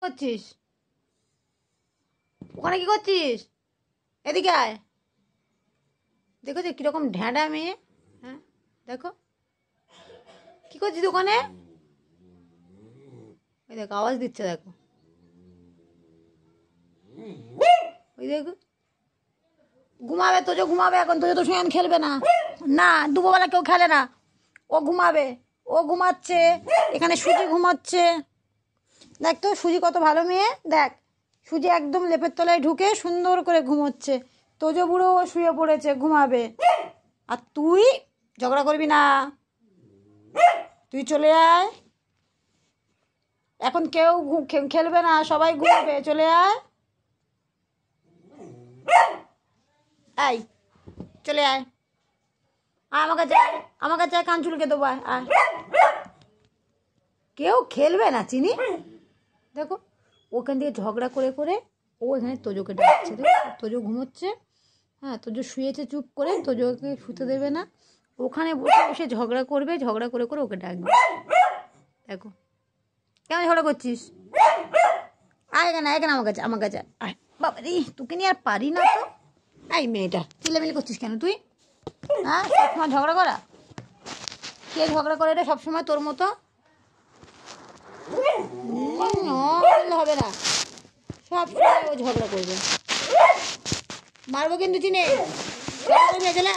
করছিস? ওখানে কি করছিস? এদিকে আয়। দেখো যে কিরকম ঢ্যাঁড়া মেয়ে। হ্যাঁ দেখো কি করছিস ওখানে। ওই দেখো আওয়াজ দিচ্ছে, দেখো ওই দেখো। ঘুমাবে তোজো, ঘুমাবে এখন। তোজো তো সঙ্গে খেলবে না, না দুপুরবেলা কেউ খেলে না। ও ঘুমাবে, ও ঘুমাচ্ছে। এখানে সুজি ঘুমাচ্ছে। দেখ তো সুজি কত ভালো মেয়ে। দেখ সুজি একদম লেপের তলায় ঢুকে সুন্দর করে ঘুমোচ্ছে। তোজো বুড়ো ও শুয়ে পড়েছে, ঘুমাবে। আর তুই ঝগড়া করবি না, তুই চলে আয়। এখন কেউ খেলবে না, সবাই ঘুমাবে, চলে আয়। আয় চলে আয়। আমার কাছে আমার কাছে কান চুলকে দেবো। আয়, কেউ খেলবে না চিনি। দেখো ওখান থেকে ঝগড়া করে করে ও এখানে তোজোকে ডাকছে। দেখো তোজো ঘুমোচ্ছে। হ্যাঁ তোজো শুয়েছে চুপ করে, তোজোকে শুতে দেবে না। ওখানে বসে বসে ঝগড়া করবে, ঝগড়া করে করে ওকে ডাকবে। দেখো কেমন ঝগড়া করছিস। আয় কেন, আয় কেন আমার কাছে, আমার কাছে আয়। বাবা রে তোকে নিয়ে আর পারি না তো। এই মেয়েটা চিল্লামিল্লি করছিস কেন তুই? হ্যাঁ সবসময় ঝগড়া করা। কে ঝগড়া করে রে সবসময় তোর মতো? হবে না, সব সময় ও ঝগড়া করবে। মারবো কিন্তু চিনে। চলে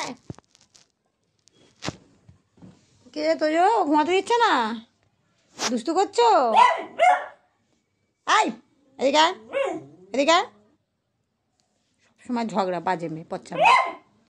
কে তোজো ঘুমাতে দিচ্ছে না, দুষ্টু করছো। আই এদিকে এদিকে। সবসময় ঝগড়া, বাজে মেয়ে, পচ্ছা মেয়ে।